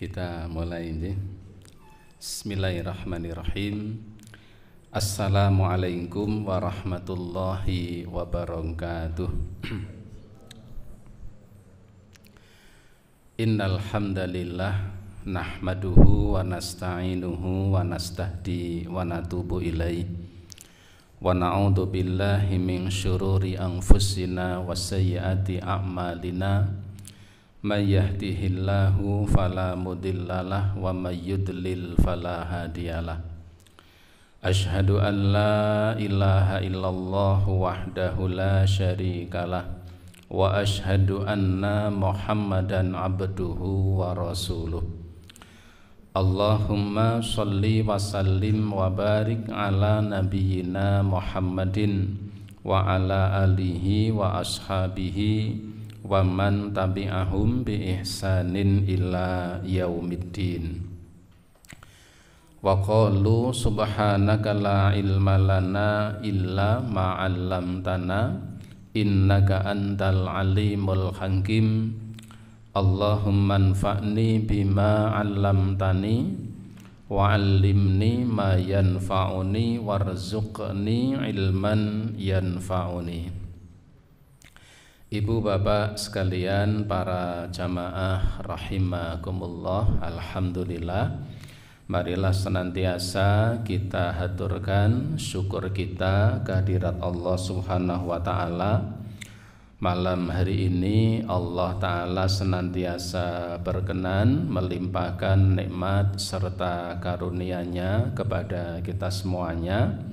Kita mulai ini. Bismillahirrahmanirrahim. Assalamualaikum warahmatullahi wabarakatuh. Innal hamdalillah nahmaduhu wa nasta'inuhu wa nastahdi wa natubu ilaihi wa na'udzu billahi min syururi anfusina wa sayyiati a'malina. May yahdihillahu fala mudhillalah wa may yudlil fala hadiyalah. Asyhadu an la ilaha illallah wahdahu la syarikalah wa asyhadu anna Muhammadan abduhu wa rasuluh. Allahumma sholli wa sallim wa barik ala nabiyyina Muhammadin wa ala alihi wa ashabihi wa man tabi'ahum bi ihsanin ila yaumiddin. Wa qalu subhanaka la ilma lana illa ma 'allamtana innaka antal alimul hakim. Allahumma anfa'ni bima 'allamtani wa 'allimni ma yanfa'uni warzuqni ilman yanfa'uni. Ibu bapak sekalian, para jamaah rahimakumullah, alhamdulillah, marilah senantiasa kita haturkan syukur kita kehadirat Allah subhanahu wa ta'ala. Malam hari ini Allah ta'ala senantiasa berkenan melimpahkan nikmat serta karunia-Nya kepada kita semuanya,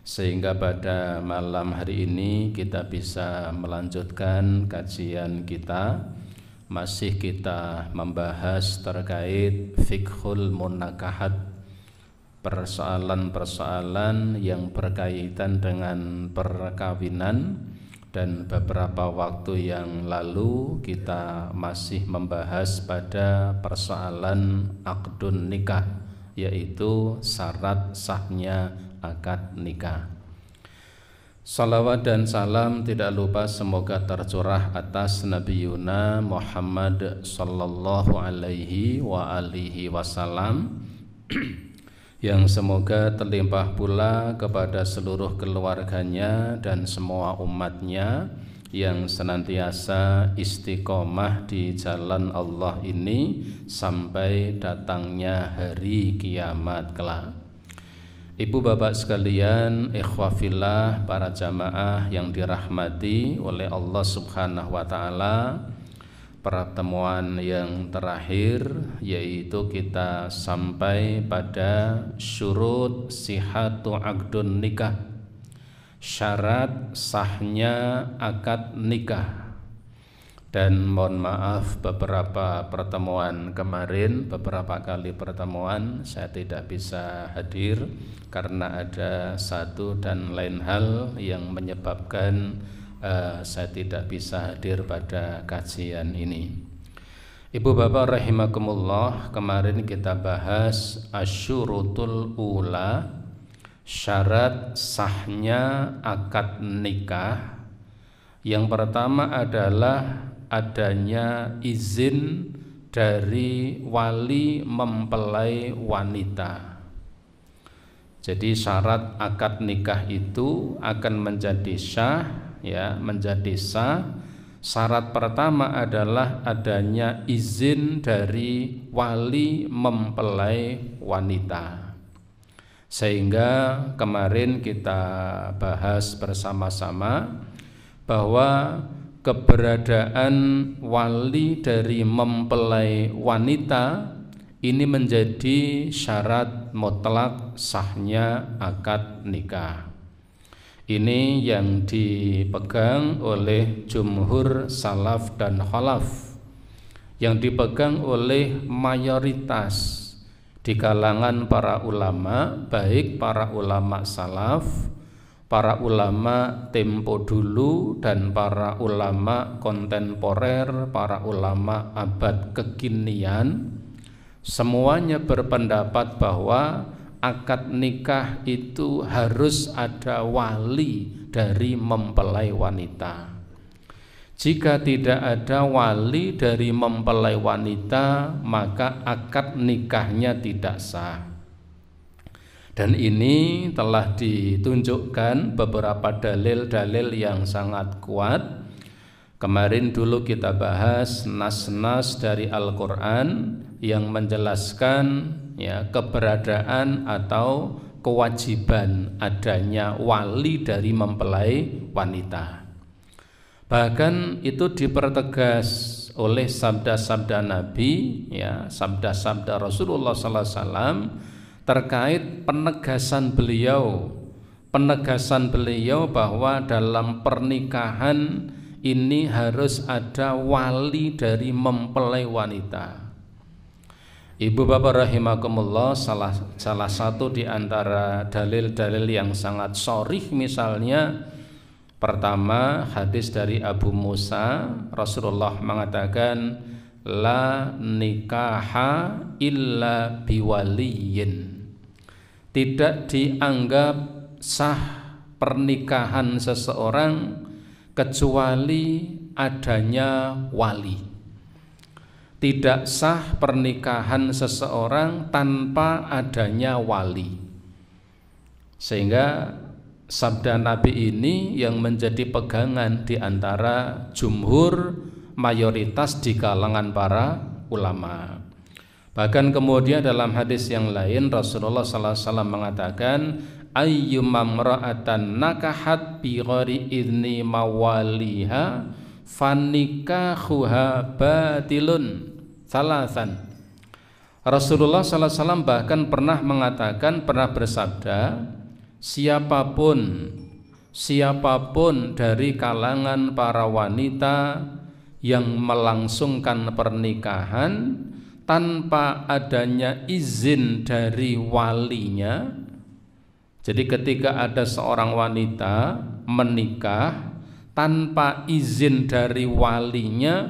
sehingga pada malam hari ini kita bisa melanjutkan kajian kita. Masih kita membahas terkait fiqhul munakahat, persoalan-persoalan yang berkaitan dengan perkawinan. Dan beberapa waktu yang lalu kita masih membahas pada persoalan aqdun nikah, yaitu syarat sahnya akad nikah. Salawat dan salam tidak lupa semoga tercurah atas Nabiyuna Muhammad sallallahu alaihi wa alihi wasallam, yang semoga terlimpah pula kepada seluruh keluarganya dan semua umatnya yang senantiasa istiqomah di jalan Allah ini sampai datangnya hari kiamat kelak. Ibu bapak sekalian, ikhwafillah, para jamaah yang dirahmati oleh Allah subhanahu wa ta'ala, pertemuan yang terakhir yaitu kita sampai pada syurut sihatu aqdun nikah, syarat sahnya akad nikah. Dan mohon maaf, beberapa pertemuan kemarin, beberapa kali pertemuan saya tidak bisa hadir karena ada satu dan lain hal yang menyebabkan saya tidak bisa hadir pada kajian ini. Ibu bapak rahimakumullah, kemarin kita bahas asyurutul ula, syarat sahnya akad nikah. Yang pertama adalah adanya izin dari wali mempelai wanita. Jadi syarat akad nikah itu akan menjadi sah, ya, menjadi sah. Syarat pertama adalah adanya izin dari wali mempelai wanita. Sehingga kemarin kita bahas bersama-sama bahwa keberadaan wali dari mempelai wanita ini menjadi syarat mutlak sahnya akad nikah. Ini yang dipegang oleh jumhur salaf dan khalaf, yang dipegang oleh mayoritas di kalangan para ulama, baik para ulama salaf, para ulama tempo dulu, dan para ulama kontemporer, para ulama abad kekinian. Semuanya berpendapat bahwa akad nikah itu harus ada wali dari mempelai wanita. Jika tidak ada wali dari mempelai wanita, maka akad nikahnya tidak sah. Dan ini telah ditunjukkan beberapa dalil-dalil yang sangat kuat. Kemarin dulu kita bahas nas-nas dari Al-Quran yang menjelaskan ya keberadaan atau kewajiban adanya wali dari mempelai wanita. Bahkan itu dipertegas oleh sabda-sabda Nabi, ya, sabda-sabda Rasulullah sallallahu alaihi wasallam terkait penegasan beliau bahwa dalam pernikahan ini harus ada wali dari mempelai wanita. Ibu bapak rahimakumullah, salah satu di antara dalil-dalil yang sangat sharih misalnya, pertama hadis dari Abu Musa, Rasulullah mengatakan la nikaha illa biwaliyin. Tidak dianggap sah pernikahan seseorang kecuali adanya wali. Tidak sah pernikahan seseorang tanpa adanya wali. Sehingga sabda Nabi ini yang menjadi pegangan di antara jumhur mayoritas di kalangan para ulama. Bahkan kemudian dalam hadis yang lain Rasulullah sallallahu alaihi wasallam mengatakan ayyumamra'atan nakahat bi ghairi idni mawaliha fanikahuha batilun salasan. Rasulullah sallallahu alaihi wasallam bahkan pernah bersabda, siapapun dari kalangan para wanita yang melangsungkan pernikahan tanpa adanya izin dari walinya. Jadi ketika ada seorang wanita menikah tanpa izin dari walinya,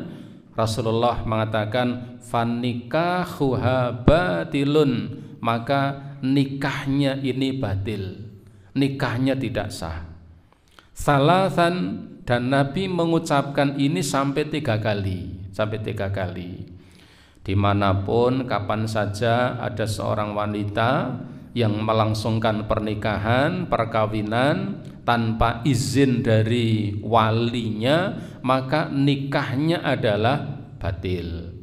Rasulullah mengatakan fanikahuha batilun, maka nikahnya ini batil, nikahnya tidak sah. Salasan, dan Nabi mengucapkan ini sampai tiga kali. Dimanapun, kapan saja ada seorang wanita yang melangsungkan pernikahan, perkawinan tanpa izin dari walinya, maka nikahnya adalah batil.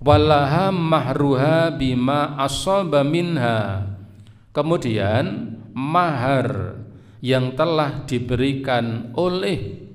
Walaha mahruha bima asaba minha. Kemudian mahar yang telah diberikan oleh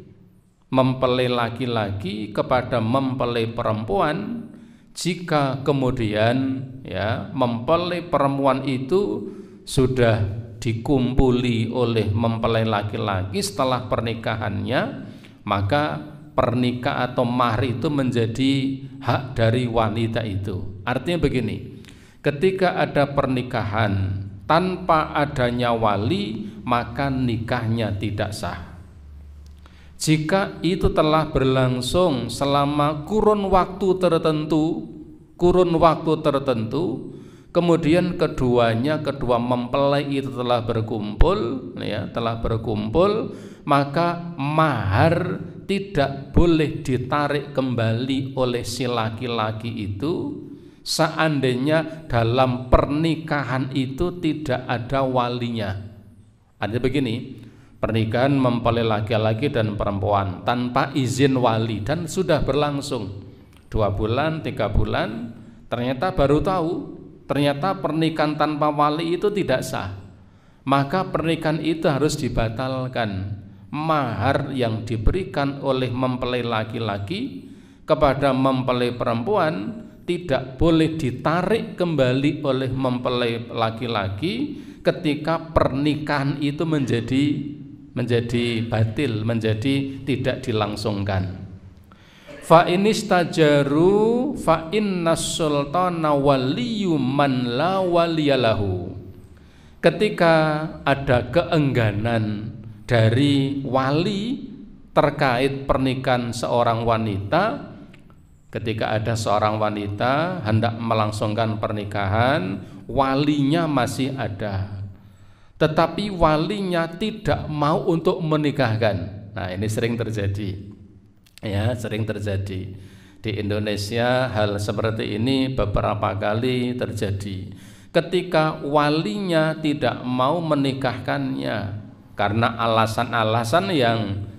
mempelai laki-laki kepada mempelai perempuan, jika kemudian ya mempelai perempuan itu sudah dikumpuli oleh mempelai laki-laki setelah pernikahannya, maka pernikah atau mahar itu menjadi hak dari wanita itu. Artinya begini, ketika ada pernikahan tanpa adanya wali, maka nikahnya tidak sah. Jika itu telah berlangsung selama kurun waktu tertentu, kemudian kedua mempelai itu telah berkumpul, maka mahar tidak boleh ditarik kembali oleh si laki-laki itu seandainya dalam pernikahan itu tidak ada walinya. Artinya begini, pernikahan mempelai laki-laki dan perempuan tanpa izin wali dan sudah berlangsung 2 bulan, 3 bulan, ternyata baru tahu ternyata pernikahan tanpa wali itu tidak sah, maka pernikahan itu harus dibatalkan. Mahar yang diberikan oleh mempelai laki-laki kepada mempelai perempuan tidak boleh ditarik kembali oleh mempelai laki-laki ketika pernikahan itu menjadi batil, menjadi tidak dilangsungkan. Fa inistajaru fa innas sultana waliyyu man la waliyalahu. Ketika ada keengganan dari wali terkait pernikahan seorang wanita, ketika ada seorang wanita hendak melangsungkan pernikahan, walinya masih ada, tetapi walinya tidak mau untuk menikahkan. Nah, ini sering terjadi. Ya, sering terjadi di Indonesia. Hal seperti ini beberapa kali terjadi ketika walinya tidak mau menikahkannya karena alasan-alasan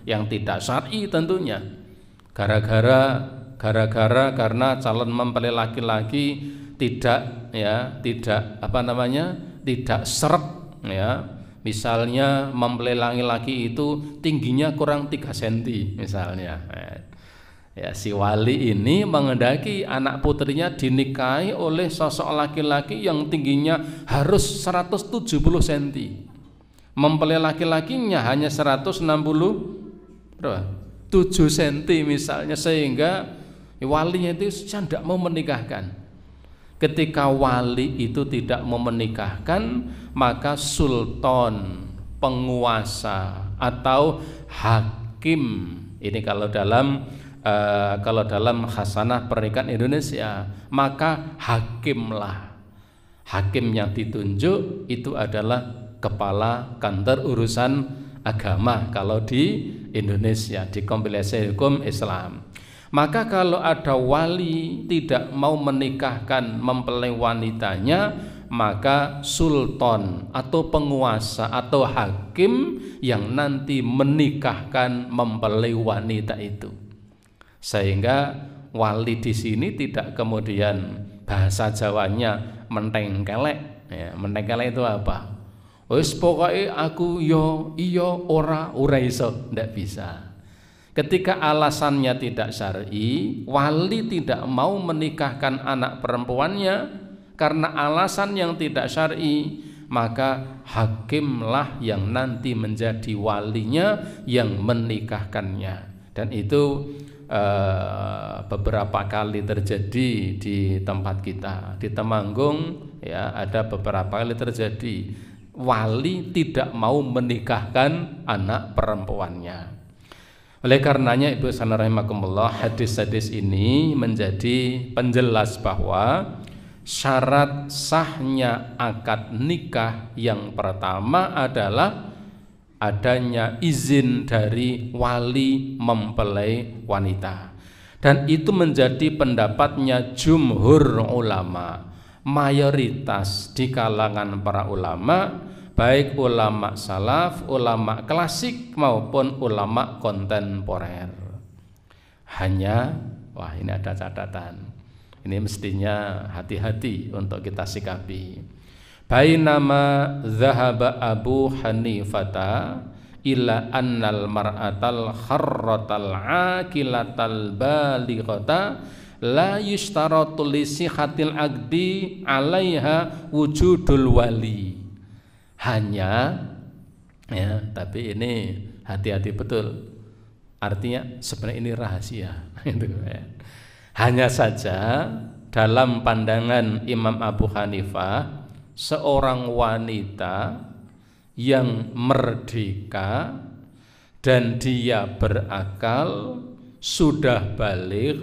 yang tidak syar'i tentunya. Karena calon mempelai laki-laki tidak seret, ya. Misalnya mempelai laki-laki itu tingginya kurang 3 cm misalnya. Ya, si wali ini menghendaki anak putrinya dinikahi oleh sosok laki-laki yang tingginya harus 170 cm. Mempelai laki-lakinya hanya 167 cm misalnya, sehingga walinya itu tidak mau menikahkan. Ketika wali itu tidak mau menikahkan, maka sultan, penguasa atau hakim, ini kalau dalam khasanah pernikahan Indonesia, maka hakimlah. Hakim yang ditunjuk itu adalah kepala kantor urusan agama kalau di Indonesia, di kompilasi hukum Islam. Maka kalau ada wali tidak mau menikahkan mempelai wanitanya, maka sultan atau penguasa atau hakim yang nanti menikahkan mempelai wanita itu. Sehingga wali di sini tidak kemudian bahasa Jawanya mentengkelek. Ya, mentengkelek itu apa? Wis pokoke aku yo iya ora iso, ndak bisa. Ketika alasannya tidak syar'i, wali tidak mau menikahkan anak perempuannya karena alasan yang tidak syar'i, maka hakimlah yang nanti menjadi walinya yang menikahkannya. Dan itu beberapa kali terjadi di tempat kita di Temanggung, ya, ada beberapa kali terjadi wali tidak mau menikahkan anak perempuannya. Oleh karenanya Ibu Saudara rahimakumullah, hadis-hadis ini menjadi penjelas bahwa syarat sahnya akad nikah yang pertama adalah adanya izin dari wali mempelai wanita. Dan itu menjadi pendapatnya jumhur ulama, mayoritas di kalangan para ulama, baik ulama salaf, ulama klasik maupun ulama kontemporer. Hanya, wah ini ada catatan, ini mestinya hati-hati untuk kita sikapi. Bainama zahaba Abu Hanifata ila annal mar'atal kharratal aqilatal balighata la yushtaratu li sihhatil aqdi 'alaiha wujudul wali. Hanya, ya, tapi ini hati-hati betul. Artinya sebenarnya ini rahasia. Hanya saja dalam pandangan Imam Abu Hanifah, seorang wanita yang merdeka dan dia berakal, sudah baligh,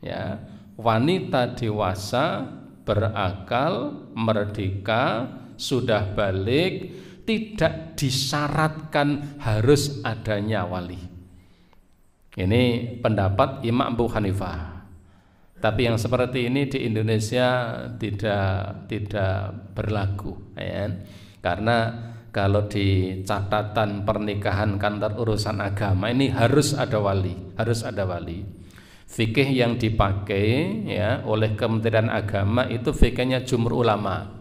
ya, wanita dewasa berakal, merdeka, sudah balik, tidak disyaratkan harus adanya wali. Ini pendapat Imam Abu Hanifah. Tapi yang seperti ini di Indonesia tidak berlaku, ya. Karena kalau di catatan pernikahan kantor urusan agama ini harus ada wali, harus ada wali. Fikih yang dipakai, ya, oleh Kementerian Agama itu fikihnya jumhur ulama.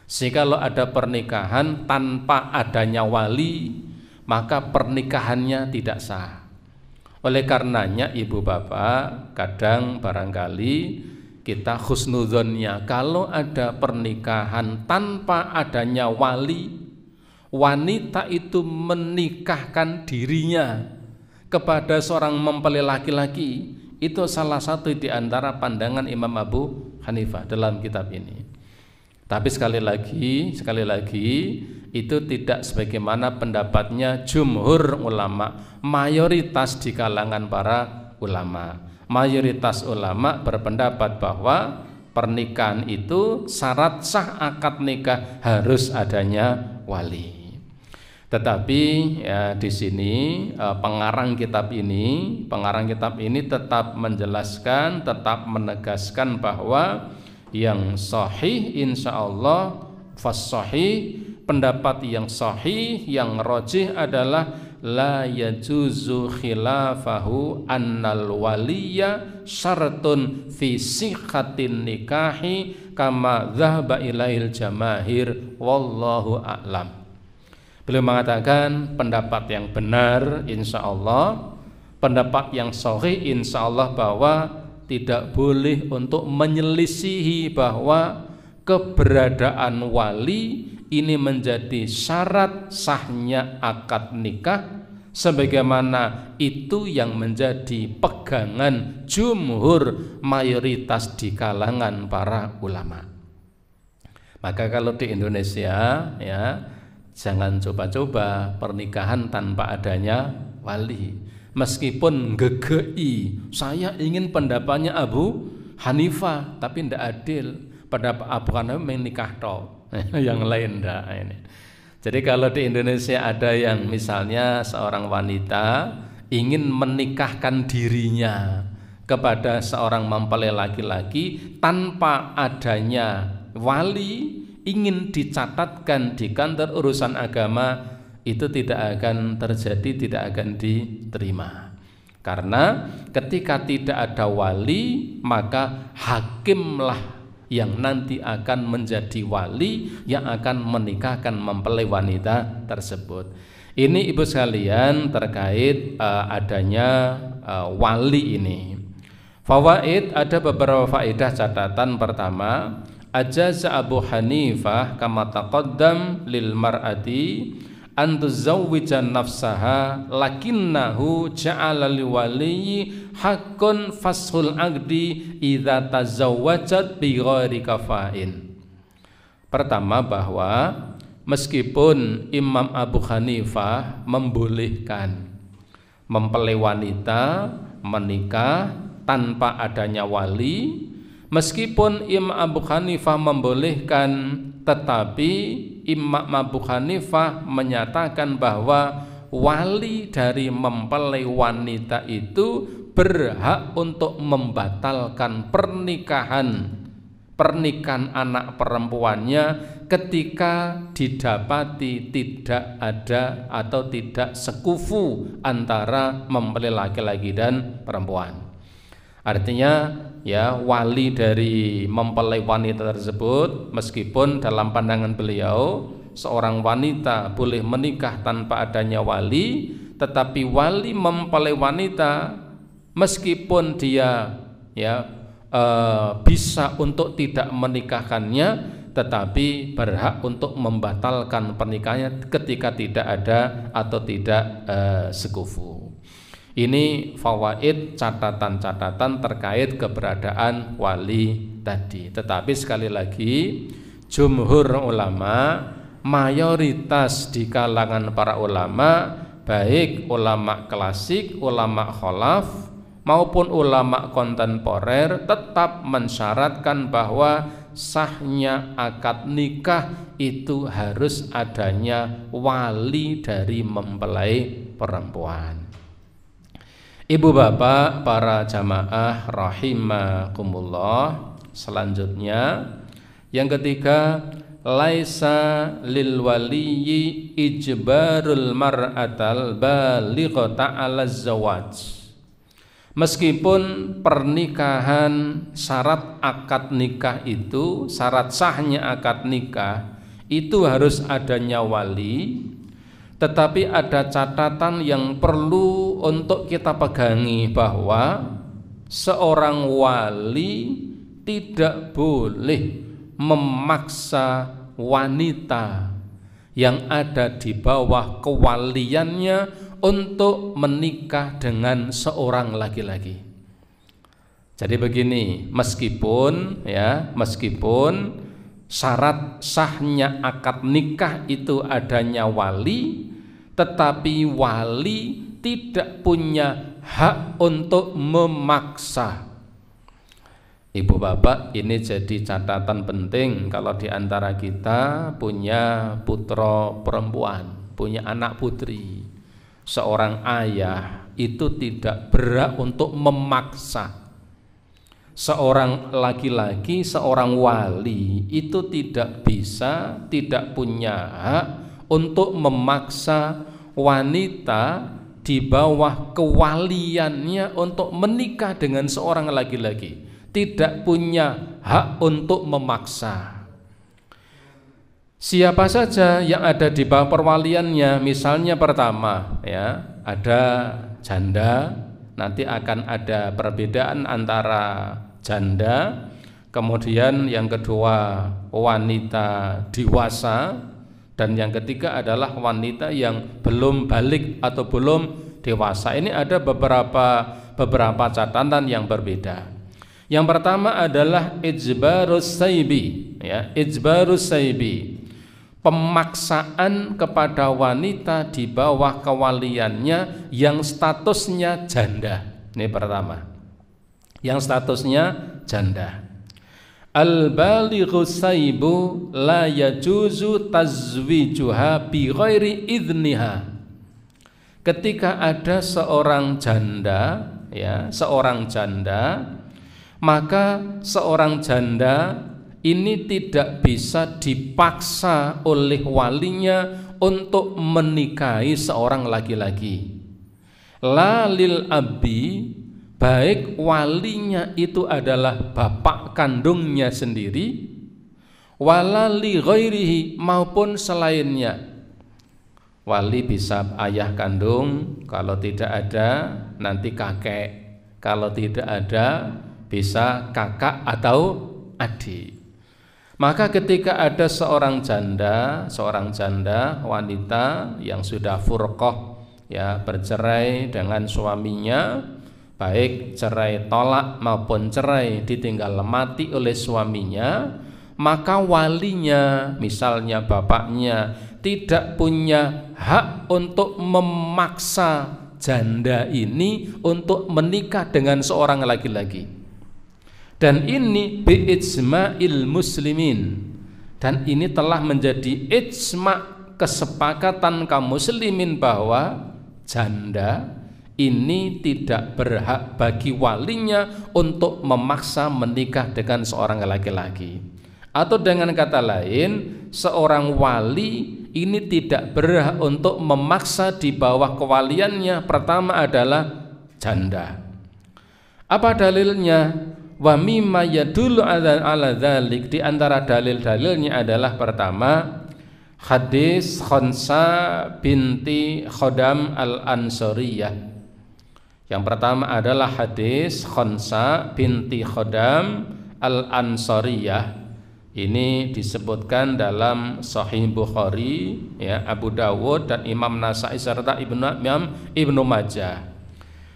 Sehingga kalau ada pernikahan tanpa adanya wali, maka pernikahannya tidak sah. Oleh karenanya ibu bapak, kadang barangkali kita husnudzonnya kalau ada pernikahan tanpa adanya wali, wanita itu menikahkan dirinya kepada seorang mempelai laki-laki, itu salah satu di antara pandangan Imam Abu Hanifah dalam kitab ini. Tapi sekali lagi itu tidak sebagaimana pendapatnya jumhur ulama, mayoritas di kalangan para ulama. Mayoritas ulama berpendapat bahwa pernikahan itu syarat sah akad nikah harus adanya wali. Tetapi ya di sini pengarang kitab ini tetap menjelaskan, tetap menegaskan bahwa yang sahih insyaallah fas-sahih, pendapat yang sahih yang rajih adalah la yajuzu khilafahu annal waliya syartun fi sihhatin nikahi kama dhahaba ilail jamahir wallahu a'lam. Beliau mengatakan pendapat yang benar insyaallah, pendapat yang sahih insyaallah bahwa tidak boleh untuk menyelisihi bahwa keberadaan wali ini menjadi syarat sahnya akad nikah, sebagaimana itu yang menjadi pegangan jumhur mayoritas di kalangan para ulama. Maka kalau di Indonesia ya, jangan coba-coba pernikahan tanpa adanya wali. Meskipun gegei, saya ingin pendapatnya Abu Hanifah, tapi tidak adil. Pendapat Abu Hanifah menikah toh, yang lain enggak ini. Jadi kalau di Indonesia ada yang misalnya seorang wanita ingin menikahkan dirinya kepada seorang mempelai laki-laki tanpa adanya wali, ingin dicatatkan di kantor urusan agama, itu tidak akan terjadi, tidak akan diterima. Karena ketika tidak ada wali, maka hakimlah yang nanti akan menjadi wali yang akan menikahkan mempelai wanita tersebut. Ini ibu sekalian terkait adanya wali ini. Fawaid, ada beberapa faedah catatan. Pertama, ajaza Abu Hanifah kama taqaddam lil mar'ati an tuzawwija nafsaha lakinnahu ja'ala liwaliyyi haqqun fashul aqdi idza tazawwajat bi ghairi kafain. Pertama, bahwa meskipun Imam Abu Hanifah membolehkan mempelai wanita menikah tanpa adanya wali, meskipun Imam Abu Hanifah membolehkan, tetapi Imam Abu Hanifah menyatakan bahwa wali dari mempelai wanita itu berhak untuk membatalkan pernikahan anak perempuannya ketika didapati tidak ada atau tidak sekufu antara mempelai laki-laki dan perempuan. Artinya ya, wali dari mempelai wanita tersebut, meskipun dalam pandangan beliau seorang wanita boleh menikah tanpa adanya wali, tetapi wali mempelai wanita meskipun dia ya bisa untuk tidak menikahkannya, tetapi berhak untuk membatalkan pernikahannya ketika tidak ada atau tidak sekufu. Ini fawaid, catatan-catatan terkait keberadaan wali tadi. Tetapi sekali lagi, jumhur ulama, mayoritas di kalangan para ulama, baik ulama klasik, ulama khalaf maupun ulama kontemporer, tetap mensyaratkan bahwa sahnya akad nikah itu harus adanya wali dari mempelai perempuan. Ibu bapak para jamaah rahimakumullah, selanjutnya yang ketiga, laisa lil waliyyi ijbarul mar'atal balighata 'ala zawaj. Meskipun pernikahan, syarat akad nikah itu, syarat sahnya akad nikah itu harus adanya wali, tetapi ada catatan yang perlu untuk kita pegangi, bahwa seorang wali tidak boleh memaksa wanita yang ada di bawah kewaliannya untuk menikah dengan seorang laki-laki. Jadi begini, meskipun syarat sahnya akad nikah itu adanya wali, tetapi wali tidak punya hak untuk memaksa. Ibu bapak, ini jadi catatan penting kalau di antara kita punya putra perempuan. punya anak putri. Seorang ayah itu tidak berhak untuk memaksa. Seorang laki-laki, seorang wali itu tidak bisa, tidak punya hak untuk memaksa wanita di bawah kewaliannya untuk menikah dengan seorang laki-laki. Tidak punya hak untuk memaksa. Siapa saja yang ada di bawah perwaliannya, misalnya pertama ya, ada janda, nanti akan ada perbedaan antara janda, kemudian yang kedua wanita dewasa, dan yang ketiga adalah wanita yang belum balik atau belum dewasa. Ini ada beberapa catatan yang berbeda. Yang pertama adalah ijbarus saibi, ya, ijbarus saibi, pemaksaan kepada wanita di bawah kewaliannya yang statusnya janda. Ini pertama, yang statusnya janda. Al-balighu saibu la yajuzu tazwijuha bi ghairi idniha. Ketika ada seorang janda, ya, seorang janda, maka seorang janda ini tidak bisa dipaksa oleh walinya untuk menikahi seorang laki-laki. La lil abi, baik walinya itu adalah bapak kandungnya sendiri, wala li ghairihi, maupun selainnya. Wali bisa ayah kandung, kalau tidak ada nanti kakek, kalau tidak ada bisa kakak atau adik. Maka ketika ada seorang janda wanita yang sudah furqah, ya, bercerai dengan suaminya, baik cerai tolak maupun cerai ditinggal mati oleh suaminya, maka walinya, misalnya bapaknya, tidak punya hak untuk memaksa janda ini untuk menikah dengan seorang laki-laki. Dan ini bi'ijma'il muslimin, dan ini telah menjadi ijma', kesepakatan kaum muslimin bahwa janda ini tidak berhak bagi walinya untuk memaksa menikah dengan seorang laki-laki. Atau dengan kata lain, seorang wali ini tidak berhak untuk memaksa di bawah kewaliannya. Pertama adalah janda. Apa dalilnya? Wa mimma yadullu ala dzalik, di antara dalil-dalilnya adalah pertama hadis Khonsa binti Khodam al-Ansariyah. Yang pertama adalah hadis Khonsa binti Khodam al-Ansariyah. Ini disebutkan dalam Sahih Bukhari, ya, Abu Dawud dan Imam Nasai serta Ibnu Majah.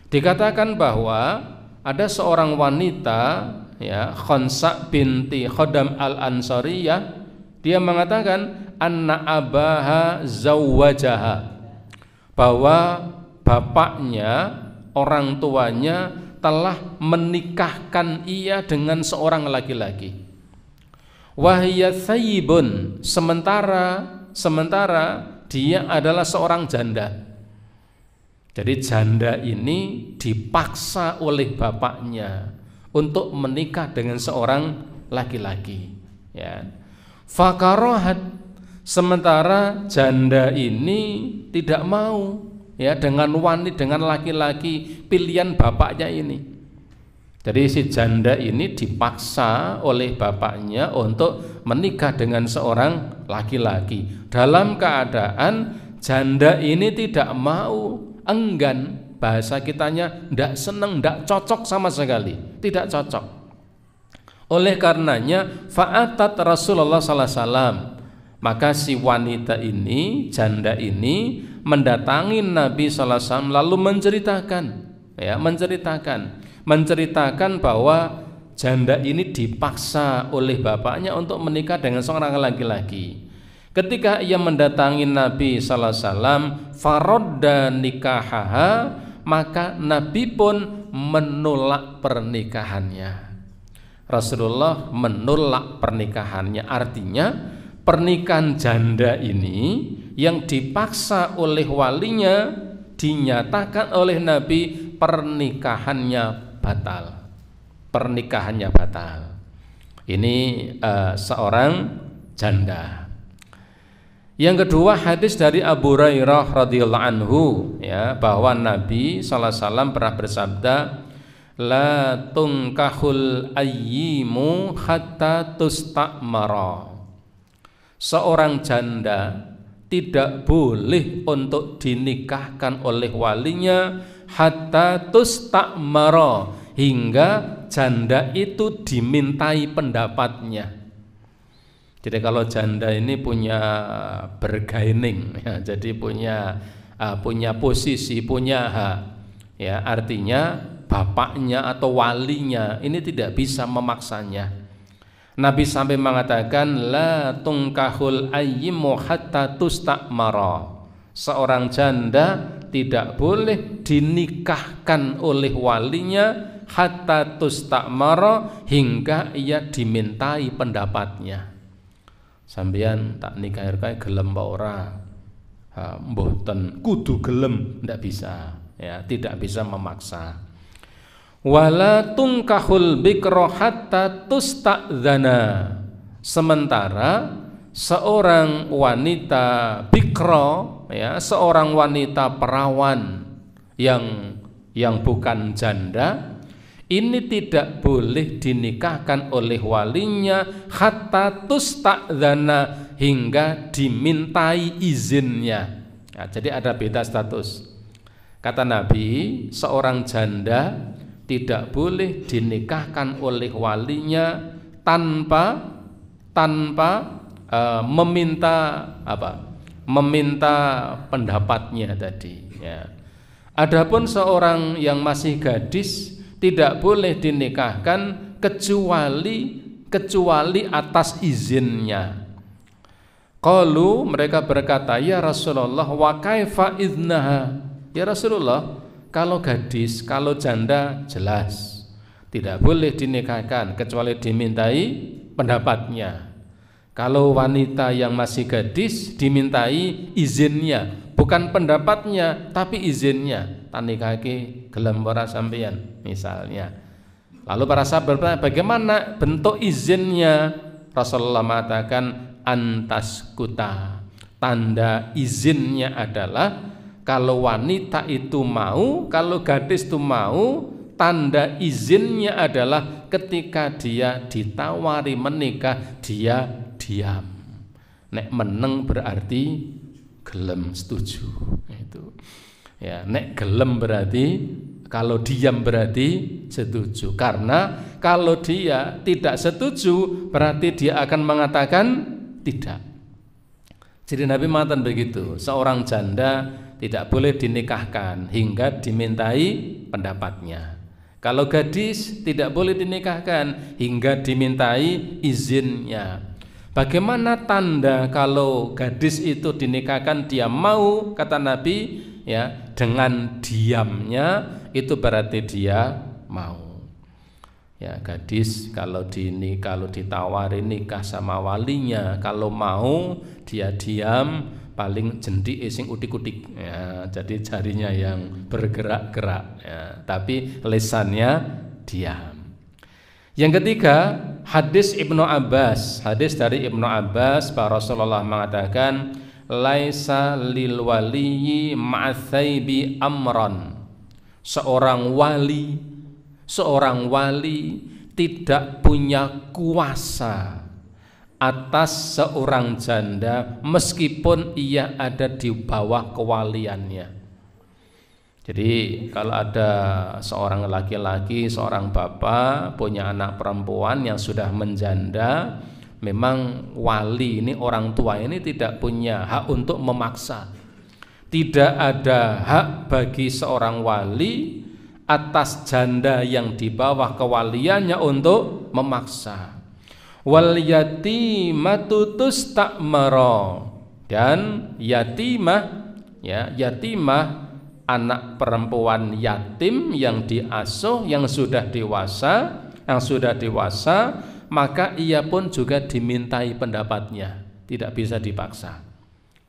Dikatakan bahwa ada seorang wanita, ya, Khonsa binti Khodam al-Ansariyah, dia mengatakan anna abaha zawwajaha, bahwa bapaknya, orang tuanya telah menikahkan ia dengan seorang laki-laki. Wahiyya thayyibun, sementara dia adalah seorang janda. Jadi janda ini dipaksa oleh bapaknya untuk menikah dengan seorang laki-laki, ya. Fakarohat, sementara janda ini tidak mau, ya, dengan wanita, dengan laki-laki pilihan bapaknya ini. Jadi si janda ini dipaksa oleh bapaknya untuk menikah dengan seorang laki-laki, dalam keadaan janda ini tidak mau, enggan, bahasa kitanya ndak seneng, ndak cocok sama sekali, tidak cocok. Oleh karenanya fa'atat Rasulullah sallallahu alaihi wasallam, maka si wanita ini, janda ini mendatangi Nabi sallallahu alaihi wasallam lalu menceritakan bahwa janda ini dipaksa oleh bapaknya untuk menikah dengan seorang laki-laki. Ketika ia mendatangi Nabi sallallahu alaihi wasallam, faradda nikahaha, maka Nabi pun menolak pernikahannya. Rasulullah menolak pernikahannya, artinya pernikahan janda ini yang dipaksa oleh walinya, dinyatakan oleh Nabi pernikahannya batal. Pernikahannya batal. Ini seorang janda. Yang kedua, hadis dari Abu Hurairah radhiyallahu anhu, ya, bahwa Nabi sallallahu alaihi wasallam pernah bersabda, la tunkahul ayyimu hatta tustamara. Seorang janda tidak boleh untuk dinikahkan oleh walinya hatta tustamara, hingga janda itu dimintai pendapatnya. Jadi kalau janda ini punya bergaining, ya, jadi punya posisi, punya hak, ya, artinya bapaknya atau walinya ini tidak bisa memaksanya. Nabi sampai mengatakan la tungkahul ayyimu hatta tustamara. Seorang janda tidak boleh dinikahkan oleh walinya hatta tustamara, hingga ia dimintai pendapatnya. Sampeyan tak nikah kae gelem apa ora? Mboten kudu gelem, ndak bisa, ya, tidak bisa memaksa. Wala tunkahul bikra hatta tustadzana. Sementara seorang wanita bikra, ya, seorang wanita perawan yang bukan janda, ini tidak boleh dinikahkan oleh walinya hatta tustadzana, hingga dimintai izinnya. Nah, jadi ada beda status. Kata Nabi, seorang janda tidak boleh dinikahkan oleh walinya tanpa meminta pendapatnya tadi, ya. Adapun seorang yang masih gadis tidak boleh dinikahkan kecuali atas izinnya. Qalu, mereka berkata, ya Rasulullah, wa kaifa idnaha? Ya Rasulullah, kalau gadis, kalau janda jelas tidak boleh dinikahkan kecuali dimintai pendapatnya. Kalau wanita yang masih gadis dimintai izinnya, bukan pendapatnya tapi izinnya. Tanikake gelem ora sampeyan misalnya. Lalu para sahabat bertanya, bagaimana bentuk izinnya? Rasulullah mengatakan antaskuta. Tanda izinnya adalah kalau wanita itu mau, kalau gadis itu mau, tanda izinnya adalah ketika dia ditawari menikah, dia diam. Nek meneng berarti gelem, setuju. Itu. Ya, nek gelem berarti, kalau diam berarti setuju. Karena kalau dia tidak setuju berarti dia akan mengatakan tidak. Jadi Nabi mengatakan begitu, seorang janda tidak boleh dinikahkan hingga dimintai pendapatnya. Kalau gadis tidak boleh dinikahkan hingga dimintai izinnya. Bagaimana tanda kalau gadis itu dinikahkan dia mau? Kata Nabi, ya, dengan diamnya itu berarti dia mau. Ya, gadis kalau ditawari nikah sama walinya, kalau mau dia diam, paling jendik sing utik-utik, ya, jadi jarinya yang bergerak-gerak, ya, tapi lisannya diam. Yang ketiga, hadis Ibnu Abbas, hadis dari Ibnu Abbas, bahwa Rasulullah mengatakan laisa lil waliyyi ma'athaibi amron. Seorang wali tidak punya kuasa atas seorang janda meskipun ia ada di bawah kewaliannya. Jadi kalau ada seorang laki-laki, seorang bapak punya anak perempuan yang sudah menjanda, memang wali ini, orang tua ini tidak punya hak untuk memaksa. Tidak ada hak bagi seorang wali atas janda yang di bawah kewaliannya untuk memaksa. Wal yatimatu tustamara, dan yatimah, ya, yatimah anak perempuan yatim yang diasuh, yang sudah dewasa, maka ia pun juga dimintai pendapatnya, tidak bisa dipaksa.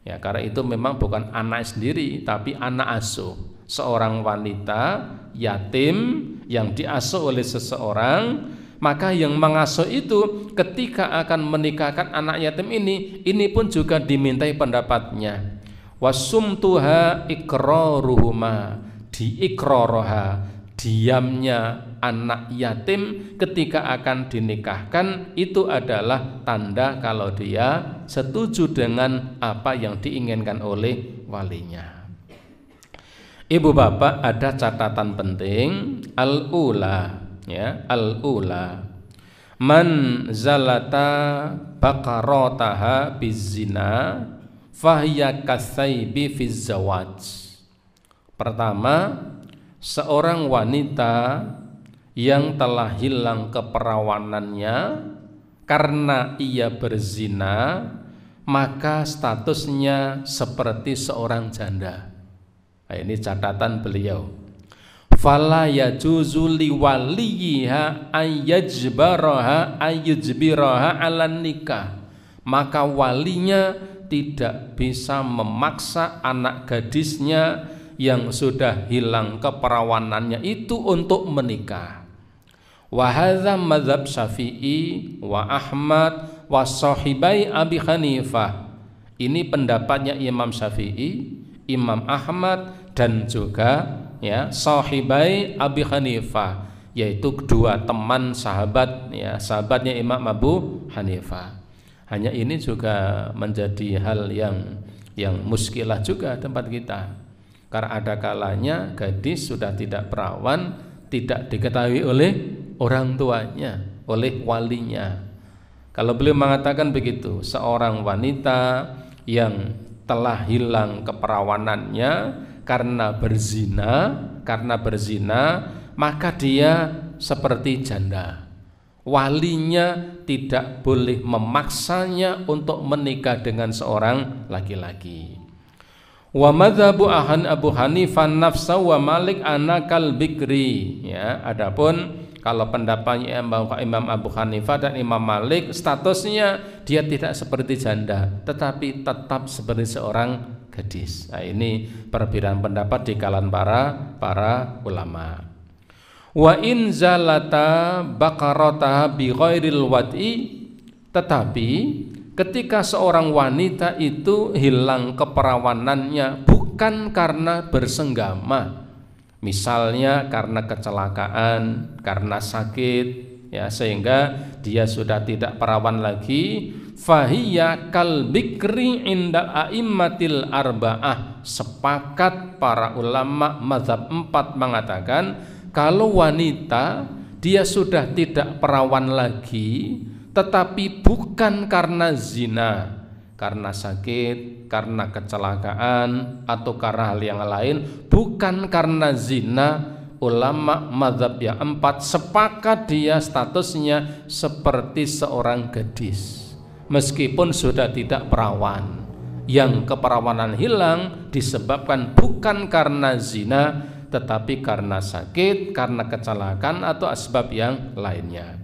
Ya, karena itu memang bukan anak sendiri tapi anak asuh. Seorang wanita yatim yang diasuh oleh seseorang, maka yang mengasuh itu ketika akan menikahkan anak yatim ini pun juga dimintai pendapatnya. Wasumtuha iqraruhuma, diiqraraha, diamnya anak yatim ketika akan dinikahkan itu adalah tanda kalau dia setuju dengan apa yang diinginkan oleh walinya. Ibu bapak, ada catatan penting. Al-ula, ya, al-ula man zalata baqarataha bizina fahiya katsaibi fiz zawaj. Pertama, seorang wanita yang telah hilang keperawanannya karena ia berzina, maka statusnya seperti seorang janda. Nah, ini catatan beliau. Fala yajuzu liwaliha ayyajbaraha ayyujbiraha 'alan nikah. Maka walinya tidak bisa memaksa anak gadisnya yang sudah hilang keperawanannya itu untuk menikah. Wa hadza madzhab Syafi'i wa Ahmad wa sahibai Abi Hanifah. Ini pendapatnya Imam Syafi'i, Imam Ahmad, dan juga ya sahibai Abi Hanifah, yaitu kedua teman sahabat, ya, sahabatnya Imam Abu Hanifah. Hanya ini juga menjadi hal yang muskilah juga tempat kita, karena ada kalanya gadis sudah tidak perawan, tidak diketahui oleh orang tuanya, oleh walinya. Kalau beliau mengatakan begitu, seorang wanita yang telah hilang keperawanannya karena berzina, maka dia seperti janda. Walinya tidak boleh memaksanya untuk menikah dengan seorang laki-laki. Wa madzhabu Abu Hanifah nafsa wa Malik anakal bikri. Ya, adapun kalau pendapatnya Imam Abu Hanifah dan Imam Malik, statusnya dia tidak seperti janda, tetapi tetap seperti seorang gadis. Nah, ini perbedaan pendapat di kalangan para ulama. Wa in zalata baqarataha bi ghairil wad'i, tetapi ketika seorang wanita itu hilang keperawanannya bukan karena bersenggama, misalnya karena kecelakaan, karena sakit, ya, sehingga dia sudah tidak perawan lagi, fahiya kal bikri inda a'immatil arba'ah. Sepakat para ulama mazhab 4 mengatakan kalau wanita dia sudah tidak perawan lagi, tetapi bukan karena zina, karena sakit, karena kecelakaan, atau karena hal yang lain, bukan karena zina, ulama mazhab yang 4 sepakat dia statusnya seperti seorang gadis meskipun sudah tidak perawan. Yang keperawanan hilang disebabkan bukan karena zina, tetapi karena sakit, karena kecelakaan, atau asbab yang lainnya.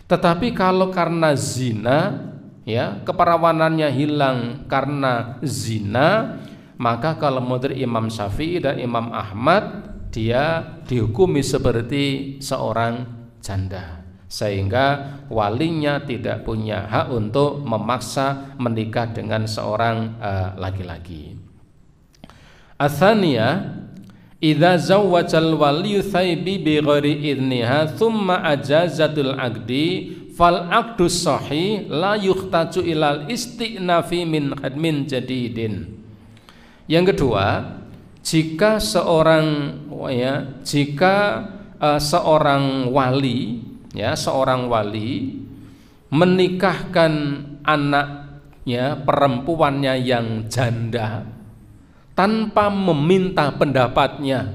Tetapi kalau karena zina, ya, keperawanannya hilang karena zina, maka kalau menurut Imam Syafi'i dan Imam Ahmad, dia dihukumi seperti seorang janda, sehingga walinya tidak punya hak untuk memaksa menikah dengan seorang laki-laki. Atsaniyah, idza zawwajal waliyu thaybi bi ghairi idniha thumma ajazatul aqdi fal aqdu sahih la yuhtaju ilal istinafi min hadmin jadidin. Yang kedua, jika seorang wali menikahkan anaknya perempuannya yang janda tanpa meminta pendapatnya,